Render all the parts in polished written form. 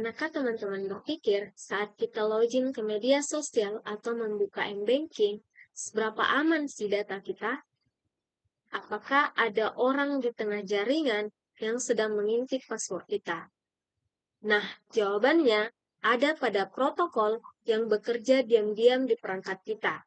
Pernahkah teman-teman berpikir saat kita login ke media sosial atau membuka m-banking, seberapa aman sih data kita? Apakah ada orang di tengah jaringan yang sedang mengintip password kita? Nah, jawabannya ada pada protokol yang bekerja diam-diam di perangkat kita.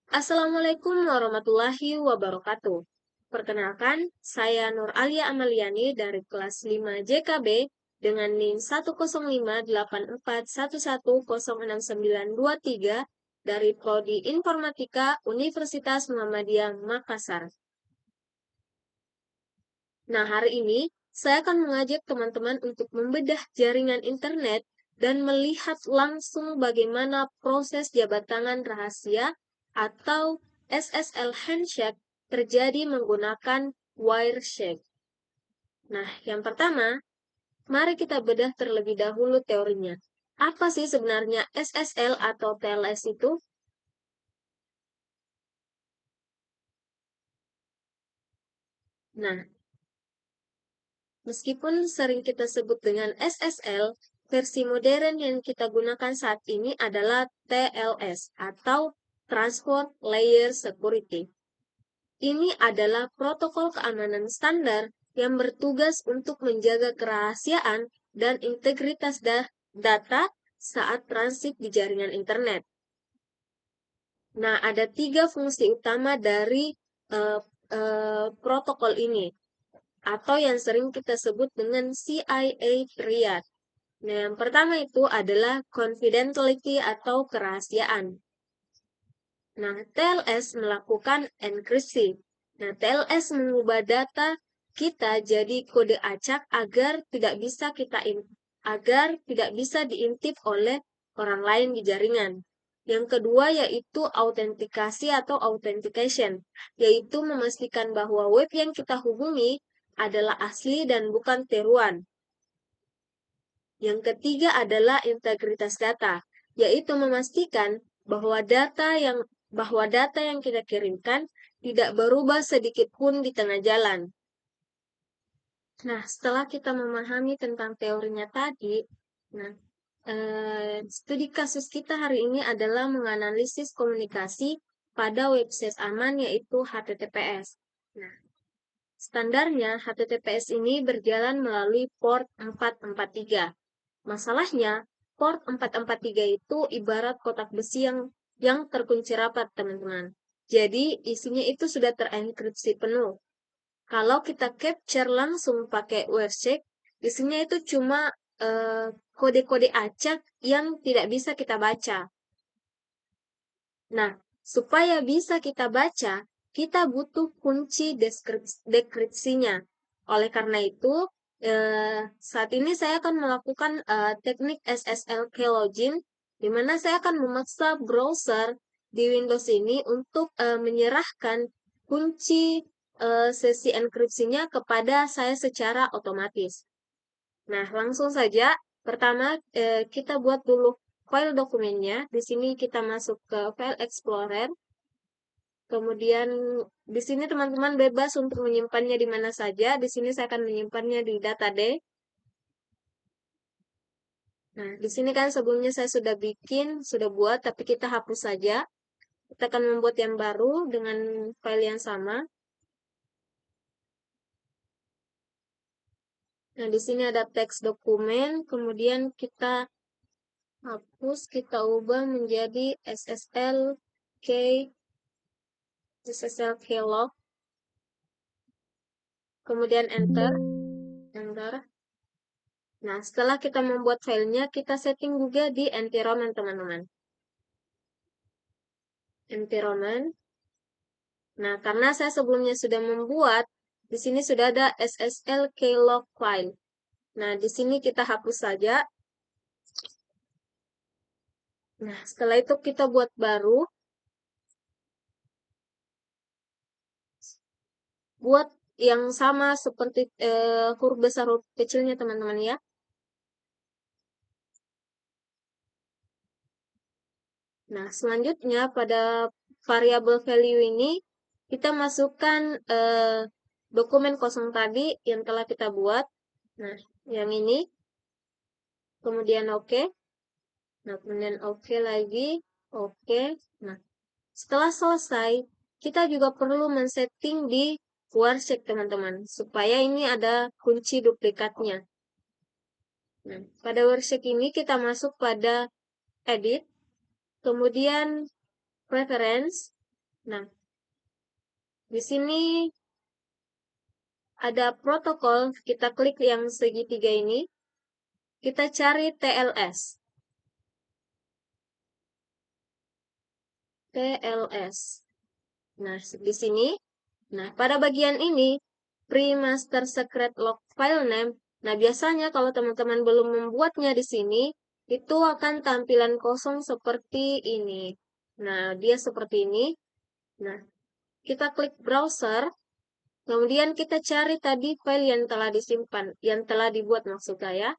Assalamualaikum warahmatullahi wabarakatuh. Perkenalkan, saya Nur Alia Amaliani dari kelas 5 JKB dengan NIM 1058411066923 dari Prodi Informatika Universitas Muhammadiyah Makassar. Nah, hari ini saya akan mengajak teman-teman untuk membedah jaringan internet dan melihat langsung bagaimana proses jabat tangan rahasia atau SSL handshake terjadi menggunakan Wireshark. Nah, yang pertama, mari kita bedah terlebih dahulu teorinya. Apa sih sebenarnya SSL atau TLS itu? Nah, meskipun sering kita sebut dengan SSL, versi modern yang kita gunakan saat ini adalah TLS atau Transport Layer Security. Ini adalah protokol keamanan standar yang bertugas untuk menjaga kerahasiaan dan integritas data saat transit di jaringan internet. Nah, ada 3 fungsi utama dari protokol ini, atau yang sering kita sebut dengan CIA Triad. Nah, yang pertama itu adalah confidentiality atau kerahasiaan. Nah, TLS melakukan enkripsi. Nah, TLS mengubah data kita jadi kode acak agar tidak bisa diintip oleh orang lain di jaringan. Yang kedua yaitu autentikasi atau authentication, yaitu memastikan bahwa web yang kita hubungi adalah asli dan bukan tiruan. Yang ketiga adalah integritas data, yaitu memastikan bahwa data yang kita kirimkan tidak berubah sedikit pun di tengah jalan. Nah, setelah kita memahami tentang teorinya tadi, nah, studi kasus kita hari ini adalah menganalisis komunikasi pada website aman yaitu HTTPS. Nah, standarnya HTTPS ini berjalan melalui port 443. Masalahnya, port 443 itu ibarat kotak besi yang terkunci rapat, teman-teman. Jadi, isinya itu sudah terenkripsi penuh. Kalau kita capture langsung pakai Wireshark, isinya itu cuma kode-kode acak yang tidak bisa kita baca. Nah, supaya bisa kita baca, kita butuh kunci dekripsinya. Oleh karena itu, saat ini saya akan melakukan teknik SSL keylogin, di mana saya akan memaksa browser di Windows ini untuk menyerahkan kunci sesi enkripsinya kepada saya secara otomatis. Nah, langsung saja. Pertama, kita buat dulu file dokumennya. Di sini kita masuk ke File Explorer. Kemudian di sini teman-teman bebas untuk menyimpannya di mana saja. Di sini saya akan menyimpannya di data-D. Nah, di sini kan sebelumnya saya sudah buat, tapi kita hapus saja. Kita akan membuat yang baru dengan file yang sama. Nah, di sini ada teks dokumen, kemudian kita hapus, kita ubah menjadi SSL keylog, kemudian enter. Nah, setelah kita membuat filenya, kita setting juga di environment, teman-teman. Environment. Nah, karena saya sebelumnya sudah membuat, di sini sudah ada SSL keylog file. Nah, di sini kita hapus saja. Nah, setelah itu kita buat baru. Buat yang sama seperti huruf besar huruf kecilnya, teman-teman ya. Nah, selanjutnya pada variabel value ini kita masukkan dokumen kosong tadi yang telah kita buat. Nah, yang ini. kemudian oke. Nah, kemudian oke lagi, oke. Nah, setelah selesai, kita juga perlu men-setting di Warshake, teman-teman, supaya ini ada kunci duplikatnya. Nah, pada Warshake ini kita masuk pada Edit, kemudian Preference. Nah, di sini ada protokol, kita klik yang segitiga ini, kita cari TLS. TLS. Nah, di sini, nah pada bagian ini, pre-master secret log file name. Nah, biasanya kalau teman-teman belum membuatnya di sini, itu akan tampilan kosong seperti ini. Nah, dia seperti ini. Nah, kita klik browser, kemudian kita cari tadi file yang telah disimpan, yang telah dibuat maksud saya.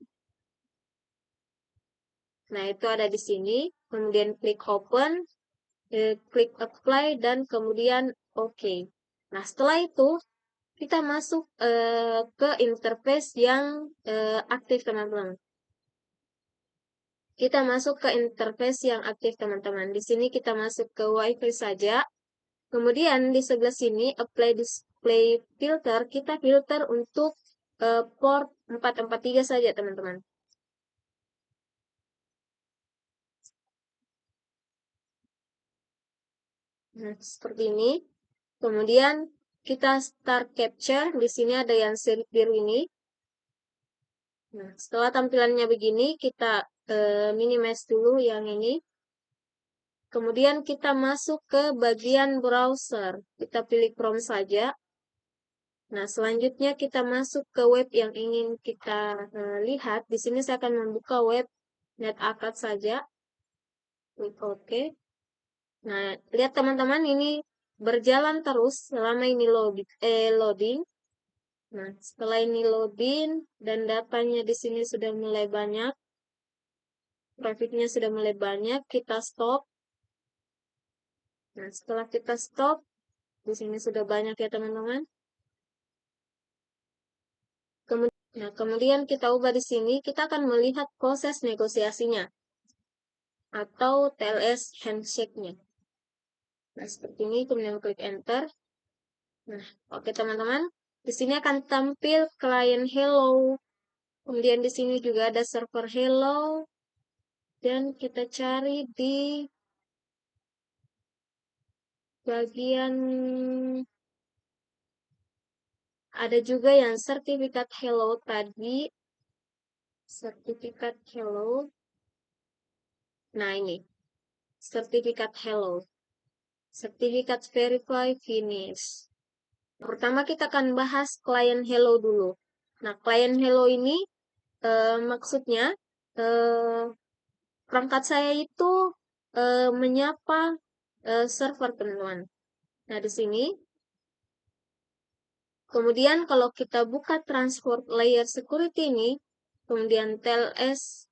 Nah, itu ada di sini. Kemudian klik open, klik apply, dan kemudian oke. Nah, setelah itu, kita masuk ke interface yang aktif, teman-teman. Kita masuk ke interface yang aktif, teman-teman. Di sini kita masuk ke WiFi saja. Kemudian di sebelah sini apply display filter, kita filter untuk port 443 saja, teman-teman. Nah, seperti ini. Kemudian kita start capture. Di sini ada yang sirip biru ini. Nah, setelah tampilannya begini, kita minimize dulu yang ini. Kemudian kita masuk ke bagian browser. Kita pilih Chrome saja. Nah, selanjutnya kita masuk ke web yang ingin kita lihat. Di sini saya akan membuka web NetAcad saja. Klik OK. Nah, lihat teman-teman, ini berjalan terus selama ini loading. Nah, setelah ini loading dan datanya di sini sudah mulai banyak, grafiknya sudah mulai banyak, kita stop. Nah, setelah kita stop, di sini sudah banyak ya teman-teman. Kemudian kita ubah di sini, kita akan melihat proses negosiasinya atau TLS handshake-nya. Nah, seperti ini, kemudian klik enter. Nah, oke teman-teman, di sini akan tampil client hello. Kemudian di sini juga ada server hello. Dan kita cari di bagian ada juga yang sertifikat hello tadi. Sertifikat hello. Nah, ini sertifikat hello. Sertifikat verify finish. Pertama kita akan bahas client hello dulu. Nah, client hello ini maksudnya perangkat saya itu menyapa server, teman-teman. Nah, di sini. Kemudian kalau kita buka transport layer security ini, kemudian TLS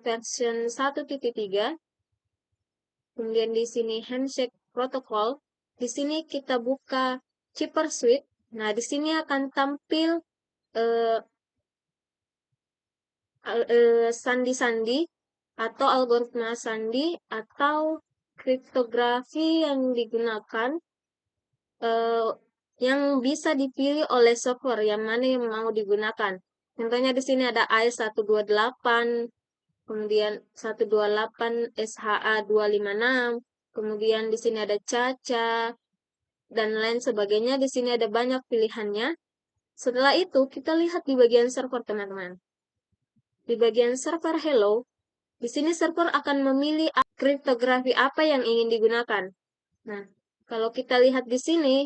version 1.3, kemudian di sini handshake protocol, di sini kita buka Chipper Suite. Nah, di sini akan tampil sandi-sandi atau algoritma sandi atau kriptografi yang digunakan yang bisa dipilih oleh software yang mana yang mau digunakan. Contohnya di sini ada AES128, kemudian 128 SHA256, kemudian di sini ada Caca, dan lain sebagainya. Di sini ada banyak pilihannya. Setelah itu, kita lihat di bagian server, teman-teman. Di bagian server hello, di sini server akan memilih kriptografi apa yang ingin digunakan. Nah, kalau kita lihat di sini,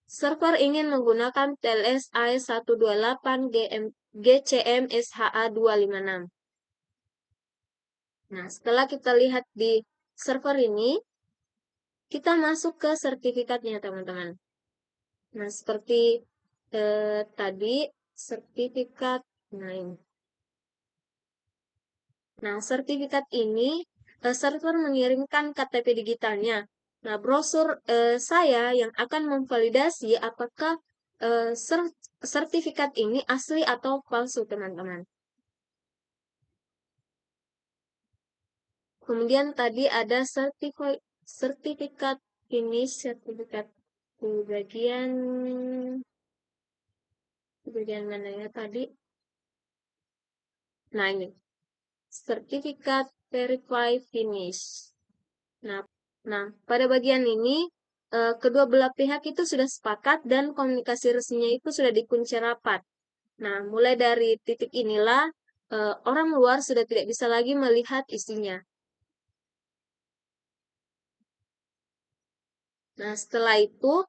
server ingin menggunakan TLS AES128 GCM SHA256. Nah, setelah kita lihat di server ini, kita masuk ke sertifikatnya, teman-teman. Nah, seperti tadi, sertifikat. Nah, ini. Nah, sertifikat ini, server mengirimkan KTP digitalnya. Nah, brosur saya yang akan memvalidasi apakah sertifikat ini asli atau palsu, teman-teman. Kemudian tadi ada sertifikat finish, sertifikat di bagian mana ya tadi? Nah, ini sertifikat verify finish. Nah, pada bagian ini kedua belah pihak itu sudah sepakat dan komunikasi resminya itu sudah dikunci rapat. Nah, mulai dari titik inilah orang luar sudah tidak bisa lagi melihat isinya. Nah, setelah itu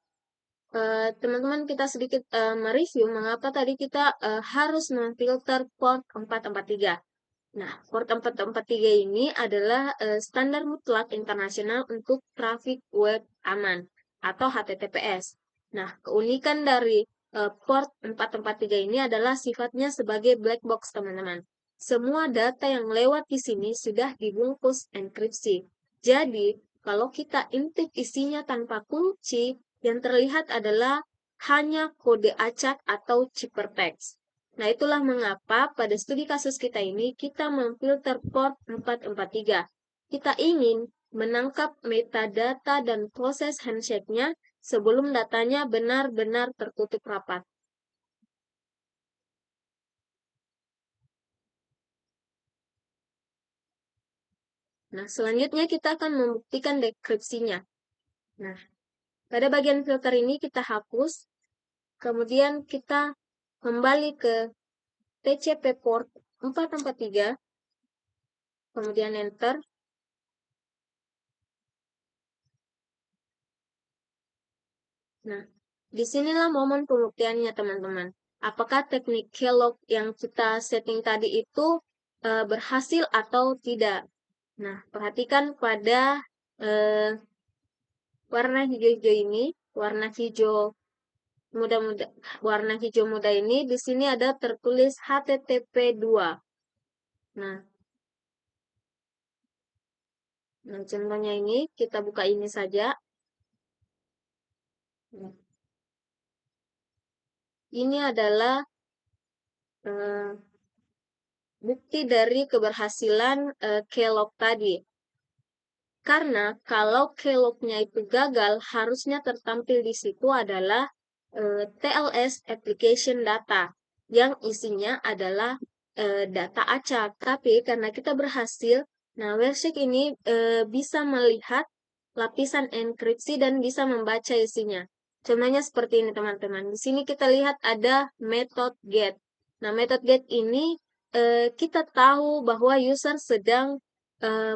teman-teman kita sedikit mereview mengapa tadi kita harus memfilter port 443. Nah, port 443 ini adalah standar mutlak internasional untuk traffic web aman atau HTTPS. Nah, keunikan dari port 443 ini adalah sifatnya sebagai black box, teman-teman. Semua data yang lewat di sini sudah dibungkus enkripsi. Jadi, kalau kita intip isinya tanpa kunci, yang terlihat adalah hanya kode acak atau ciphertext. Nah, itulah mengapa pada studi kasus kita ini kita memfilter port 443. Kita ingin menangkap metadata dan proses handshake-nya sebelum datanya benar-benar tertutup rapat. Nah, selanjutnya kita akan membuktikan dekripsinya. Nah, pada bagian filter ini kita hapus, kemudian kita kembali ke TCP port 443, kemudian enter. Nah, disinilah momen pembuktiannya, teman-teman. Apakah teknik keylog yang kita setting tadi itu berhasil atau tidak? Nah, perhatikan pada warna hijau-hijau ini, warna hijau muda-muda, warna hijau muda ini, di sini ada tertulis HTTP 2. Nah, contohnya ini, kita buka ini saja. Nah, ini adalah bukti dari keberhasilan keylog tadi. Karena kalau keylognya itu gagal, harusnya tertampil di situ adalah TLS application data yang isinya adalah data acak. Tapi karena kita berhasil, nah Websec ini bisa melihat lapisan enkripsi dan bisa membaca isinya. Contohnya seperti ini, teman-teman. Di sini kita lihat ada method get. Nah, method get ini kita tahu bahwa user sedang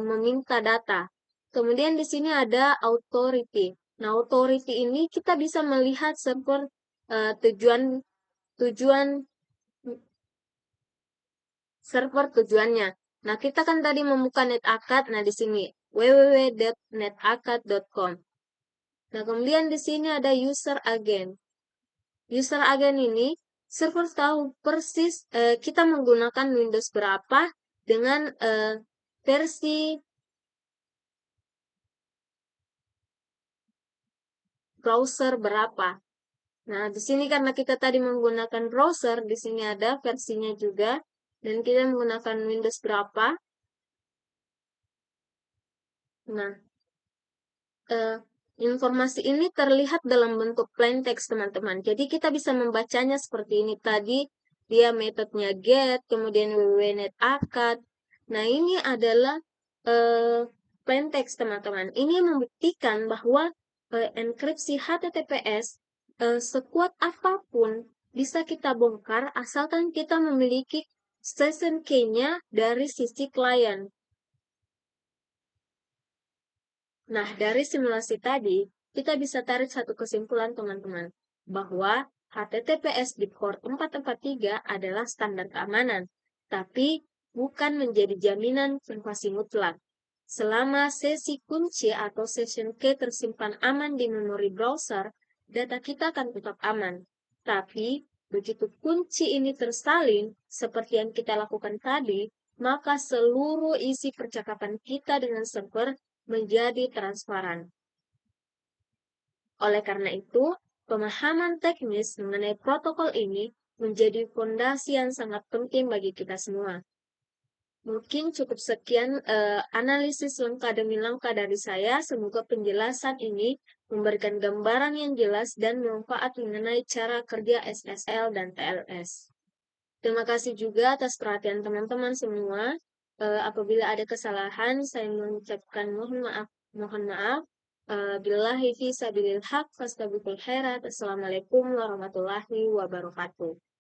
meminta data. Kemudian di sini ada authority. Nah, authority ini kita bisa melihat server tujuan server tujuannya. Nah, kita kan tadi membuka NetAcad. Nah, di sini www.netacad.com. Nah, kemudian di sini ada user agent. User agent ini server tahu persis kita menggunakan Windows berapa dengan versi browser berapa. Nah, di sini karena kita tadi menggunakan browser, di sini ada versinya juga, dan kita menggunakan Windows berapa. Nah, informasi ini terlihat dalam bentuk plain text, teman-teman. Jadi kita bisa membacanya seperti ini tadi. Dia metodenya get, kemudian www.netacad. Nah, ini adalah plain text, teman-teman. Ini membuktikan bahwa enkripsi HTTPS sekuat apapun bisa kita bongkar asalkan kita memiliki session key-nya dari sisi klien. Nah, dari simulasi tadi, kita bisa tarik satu kesimpulan, teman-teman, bahwa HTTPS di port 443 adalah standar keamanan, tapi bukan menjadi jaminan privasi mutlak. Selama sesi kunci atau session key tersimpan aman di memori browser, data kita akan tetap aman. Tapi, begitu kunci ini tersalin, seperti yang kita lakukan tadi, maka seluruh isi percakapan kita dengan server menjadi transparan. Oleh karena itu, pemahaman teknis mengenai protokol ini menjadi fondasi yang sangat penting bagi kita semua. Mungkin cukup sekian analisis langkah demi langkah dari saya. Semoga penjelasan ini memberikan gambaran yang jelas dan manfaat mengenai cara kerja SSL dan TLS. Terima kasih juga atas perhatian teman-teman semua. Apabila ada kesalahan, saya mengucapkan mohon maaf. Mohon maaf. Billahi fi sabilil haq, fastabiqul khairat. Assalamualaikum warahmatullahi wabarakatuh.